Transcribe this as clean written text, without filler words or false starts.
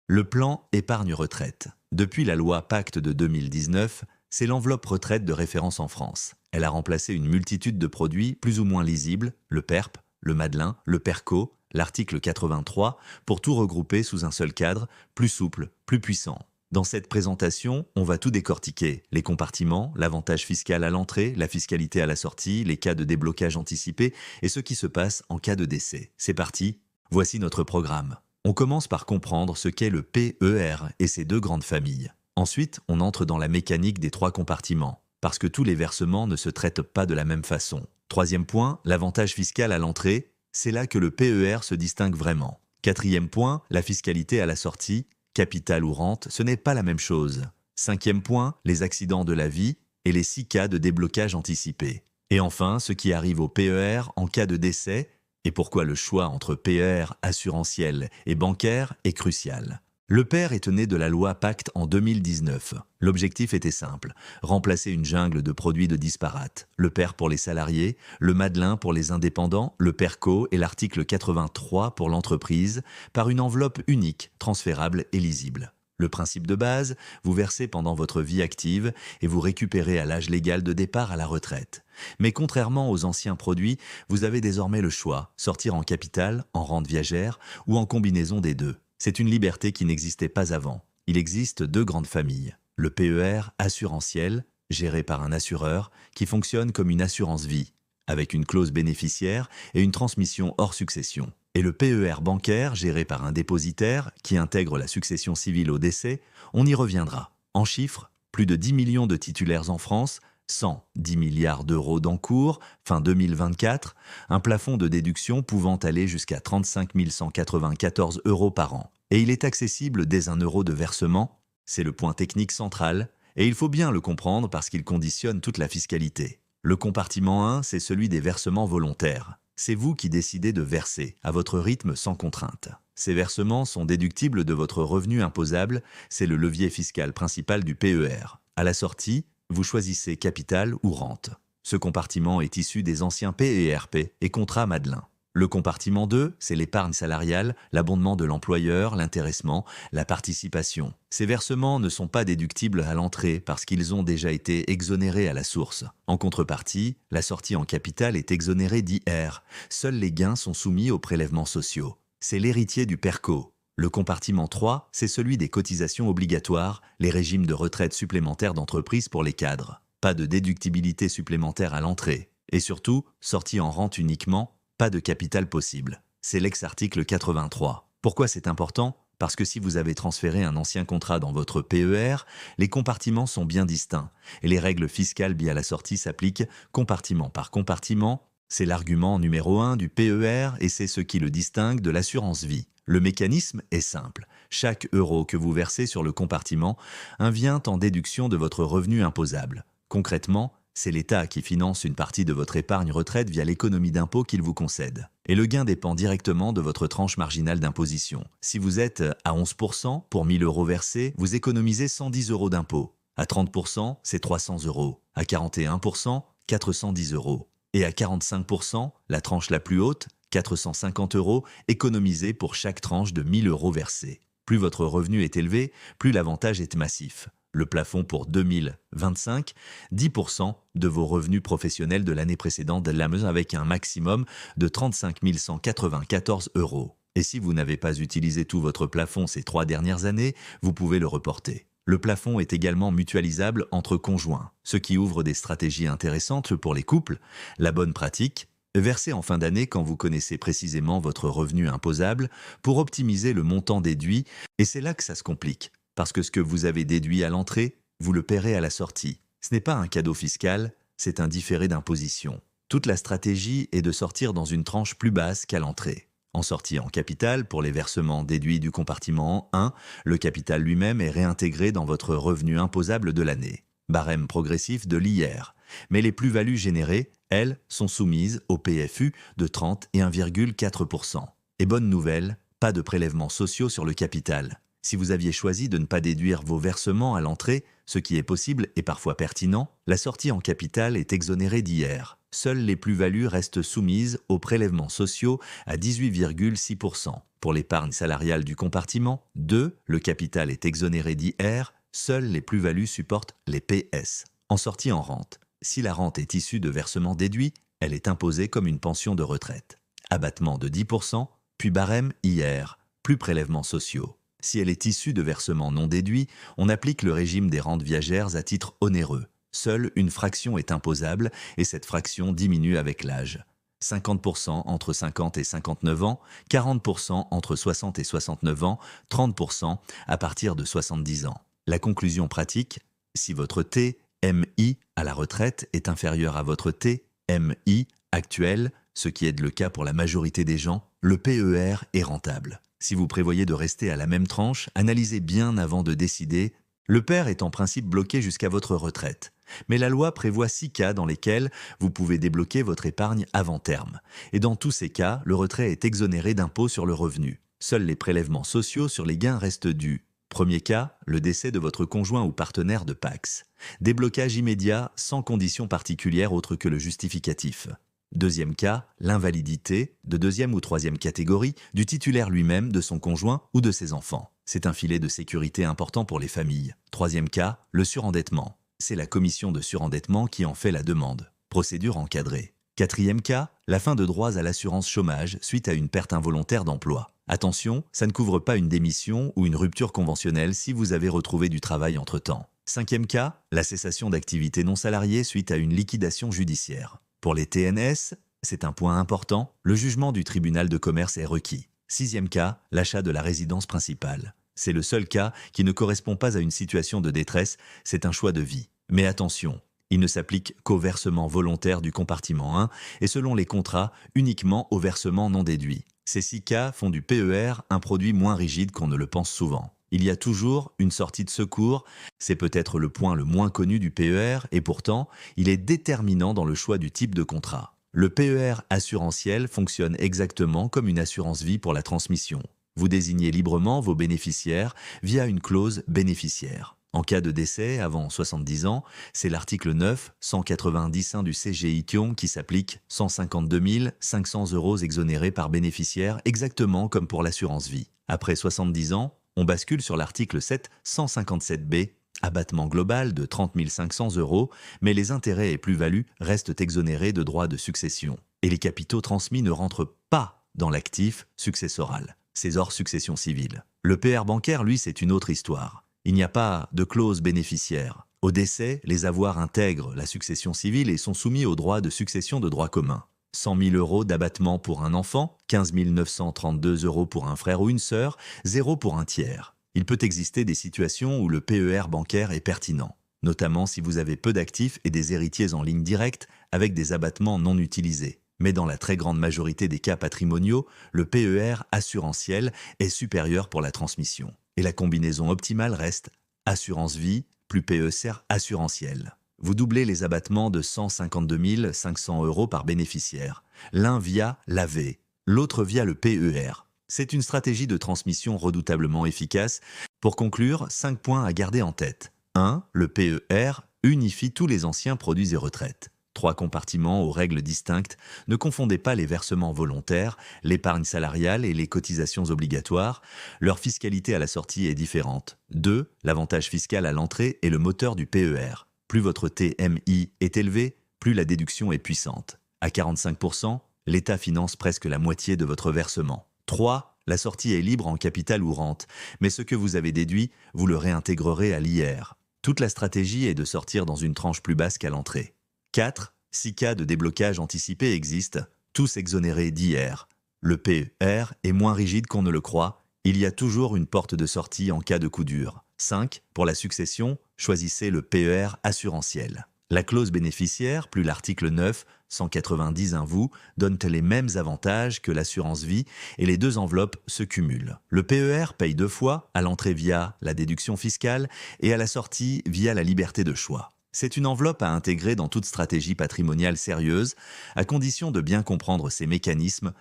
Le plan épargne-retraite. Depuis la loi Pacte de 2019, c'est l'enveloppe retraite de référence en France. Elle a remplacé une multitude de produits plus ou moins lisibles, le PERP, le Madelin, le PERCO, l'article 83, pour tout regrouper sous un seul cadre, plus souple, plus puissant. Dans cette présentation, on va tout décortiquer. Les compartiments, l'avantage fiscal à l'entrée, la fiscalité à la sortie, les cas de déblocage anticipé et ce qui se passe en cas de décès. C'est parti, voici notre programme. On commence par comprendre ce qu'est le PER et ses deux grandes familles. Ensuite, on entre dans la mécanique des trois compartiments, parce que tous les versements ne se traitent pas de la même façon. Troisième point, l'avantage fiscal à l'entrée, c'est là que le PER se distingue vraiment. Quatrième point, la fiscalité à la sortie, capital ou rente, ce n'est pas la même chose. Cinquième point, les accidents de la vie et les 6 cas de déblocage anticipé. Et enfin, ce qui arrive au PER en cas de décès, et pourquoi le choix entre PER assurantiel et bancaire est crucial. Le PER est né de la loi Pacte en 2019. L'objectif était simple, remplacer une jungle de produits de disparates. Le PER pour les salariés, le Madelin pour les indépendants, le PERCO et l'article 83 pour l'entreprise, par une enveloppe unique, transférable et lisible. Le principe de base, vous versez pendant votre vie active et vous récupérez à l'âge légal de départ à la retraite. Mais contrairement aux anciens produits, vous avez désormais le choix, sortir en capital, en rente viagère ou en combinaison des deux. C'est une liberté qui n'existait pas avant. Il existe deux grandes familles. Le PER assurantiel, géré par un assureur, qui fonctionne comme une assurance vie, avec une clause bénéficiaire et une transmission hors succession. Et le PER bancaire, géré par un dépositaire, qui intègre la succession civile au décès, on y reviendra. En chiffres, plus de 10 millions de titulaires en France, 110 milliards d'euros d'encours, fin 2024, un plafond de déduction pouvant aller jusqu'à 35 194 euros par an. Et il est accessible dès 1 euro de versement, c'est le point technique central, et il faut bien le comprendre parce qu'il conditionne toute la fiscalité. Le compartiment 1, c'est celui des versements volontaires. C'est vous qui décidez de verser, à votre rythme sans contrainte. Ces versements sont déductibles de votre revenu imposable, c'est le levier fiscal principal du PER. À la sortie, vous choisissez capital ou rente. Ce compartiment est issu des anciens PERP et contrats Madelin. Le compartiment 2, c'est l'épargne salariale, l'abondement de l'employeur, l'intéressement, la participation. Ces versements ne sont pas déductibles à l'entrée parce qu'ils ont déjà été exonérés à la source. En contrepartie, la sortie en capital est exonérée d'IR. Seuls les gains sont soumis aux prélèvements sociaux. C'est l'héritier du PERCO. Le compartiment 3, c'est celui des cotisations obligatoires, les régimes de retraite supplémentaires d'entreprise pour les cadres. Pas de déductibilité supplémentaire à l'entrée. Et surtout, sortie en rente uniquement, pas de capital possible. C'est l'ex-article 83. Pourquoi c'est important ? Parce que si vous avez transféré un ancien contrat dans votre PER, les compartiments sont bien distincts et les règles fiscales liées à la sortie s'appliquent compartiment par compartiment. C'est l'argument numéro 1 du PER et c'est ce qui le distingue de l'assurance vie. Le mécanisme est simple. Chaque euro que vous versez sur le compartiment vient en déduction de votre revenu imposable. Concrètement, c'est l'État qui finance une partie de votre épargne retraite via l'économie d'impôt qu'il vous concède. Et le gain dépend directement de votre tranche marginale d'imposition. Si vous êtes à 11%, pour 1000 euros versés, vous économisez 110 euros d'impôt. À 30%, c'est 300 euros. À 41%, 410 euros. Et à 45%, la tranche la plus haute, 450 euros, économisés pour chaque tranche de 1000 euros versés. Plus votre revenu est élevé, plus l'avantage est massif. Le plafond pour 2025, 10% de vos revenus professionnels de l'année précédente avec un maximum de 35 194 euros. Et si vous n'avez pas utilisé tout votre plafond ces 3 dernières années, vous pouvez le reporter. Le plafond est également mutualisable entre conjoints, ce qui ouvre des stratégies intéressantes pour les couples. La bonne pratique, verser en fin d'année quand vous connaissez précisément votre revenu imposable pour optimiser le montant déduit, et c'est là que ça se complique. Parce que ce que vous avez déduit à l'entrée, vous le paierez à la sortie. Ce n'est pas un cadeau fiscal, c'est un différé d'imposition. Toute la stratégie est de sortir dans une tranche plus basse qu'à l'entrée. En sortie en capital, pour les versements déduits du compartiment 1, le capital lui-même est réintégré dans votre revenu imposable de l'année. Barème progressif de l'IR. Mais les plus-values générées, elles, sont soumises au PFU de 30 et 1,4%. Et bonne nouvelle, pas de prélèvements sociaux sur le capital. Si vous aviez choisi de ne pas déduire vos versements à l'entrée, ce qui est possible et parfois pertinent, la sortie en capital est exonérée d'IR. Seules les plus-values restent soumises aux prélèvements sociaux à 18,6%. Pour l'épargne salariale du compartiment, 2. Le capital est exonéré d'IR, seules les plus-values supportent les PS. En sortie en rente, si la rente est issue de versements déduits, elle est imposée comme une pension de retraite. Abattement de 10%, puis barème IR, plus prélèvements sociaux. Si elle est issue de versements non déduits, on applique le régime des rentes viagères à titre onéreux. Seule une fraction est imposable et cette fraction diminue avec l'âge. 50% entre 50 et 59 ans, 40% entre 60 et 69 ans, 30% à partir de 70 ans. La conclusion pratique, si votre TMI à la retraite est inférieur à votre TMI actuel, ce qui est le cas pour la majorité des gens, le PER est rentable. Si vous prévoyez de rester à la même tranche, analysez bien avant de décider. Le PER est en principe bloqué jusqu'à votre retraite. Mais la loi prévoit 6 cas dans lesquels vous pouvez débloquer votre épargne avant terme. Et dans tous ces cas, le retrait est exonéré d'impôt sur le revenu. Seuls les prélèvements sociaux sur les gains restent dus. Premier cas, le décès de votre conjoint ou partenaire de Pacs. Déblocage immédiat sans condition particulière autre que le justificatif. Deuxième cas, l'invalidité, de deuxième ou troisième catégorie, du titulaire lui-même, de son conjoint ou de ses enfants. C'est un filet de sécurité important pour les familles. Troisième cas, le surendettement. C'est la commission de surendettement qui en fait la demande. Procédure encadrée. Quatrième cas, la fin de droits à l'assurance chômage suite à une perte involontaire d'emploi. Attention, ça ne couvre pas une démission ou une rupture conventionnelle si vous avez retrouvé du travail entre-temps. Cinquième cas, la cessation d'activité non salariée suite à une liquidation judiciaire. Pour les TNS, c'est un point important, le jugement du tribunal de commerce est requis. Sixième cas, l'achat de la résidence principale. C'est le seul cas qui ne correspond pas à une situation de détresse, c'est un choix de vie. Mais attention, il ne s'applique qu'au versement volontaire du compartiment 1 et selon les contrats, uniquement au versement non déduit. Ces 6 cas font du PER un produit moins rigide qu'on ne le pense souvent. Il y a toujours une sortie de secours, c'est peut-être le point le moins connu du PER et pourtant, il est déterminant dans le choix du type de contrat. Le PER assurantiel fonctionne exactement comme une assurance vie pour la transmission. Vous désignez librement vos bénéficiaires via une clause bénéficiaire. En cas de décès avant 70 ans, c'est l'article 9, 191 du CGI-TION qui s'applique, 152 500 € exonérés par bénéficiaire, exactement comme pour l'assurance vie. Après 70 ans, on bascule sur l'article 7, 157B, abattement global de 30 500 €, mais les intérêts et plus-values restent exonérés de droits de succession. Et les capitaux transmis ne rentrent pas dans l'actif successoral. C'est hors succession civile. Le PR bancaire, lui, c'est une autre histoire. Il n'y a pas de clause bénéficiaire. Au décès, les avoirs intègrent la succession civile et sont soumis aux droits de succession de droit commun. 100 000 € d'abattement pour un enfant, 15 932 € pour un frère ou une sœur, 0 pour un tiers. Il peut exister des situations où le PER bancaire est pertinent, notamment si vous avez peu d'actifs et des héritiers en ligne directe avec des abattements non utilisés. Mais dans la très grande majorité des cas patrimoniaux, le PER assurantiel est supérieur pour la transmission. Et la combinaison optimale reste assurance vie plus PER assurantiel. Vous doublez les abattements de 152 500 € par bénéficiaire, l'un via l'AV, l'autre via le PER. C'est une stratégie de transmission redoutablement efficace. Pour conclure, 5 points à garder en tête. 1. Le PER unifie tous les anciens produits et retraites. 3 compartiments aux règles distinctes. Ne confondez pas les versements volontaires, l'épargne salariale et les cotisations obligatoires. Leur fiscalité à la sortie est différente. 2. L'avantage fiscal à l'entrée est le moteur du PER. Plus votre TMI est élevé, plus la déduction est puissante. À 45%, l'État finance presque la moitié de votre versement. 3. La sortie est libre en capital ou rente, mais ce que vous avez déduit, vous le réintégrerez à l'IR. Toute la stratégie est de sortir dans une tranche plus basse qu'à l'entrée. 4. 6 cas de déblocage anticipé existent, tous exonérés d'IR. Le PER est moins rigide qu'on ne le croit, il y a toujours une porte de sortie en cas de coup dur. 5. Pour la succession, choisissez le PER assurantiel. La clause bénéficiaire, plus l'article 9, 190 vous, donne les mêmes avantages que l'assurance vie et les deux enveloppes se cumulent. Le PER paye 2 fois, à l'entrée via la déduction fiscale et à la sortie via la liberté de choix. C'est une enveloppe à intégrer dans toute stratégie patrimoniale sérieuse, à condition de bien comprendre ses mécanismes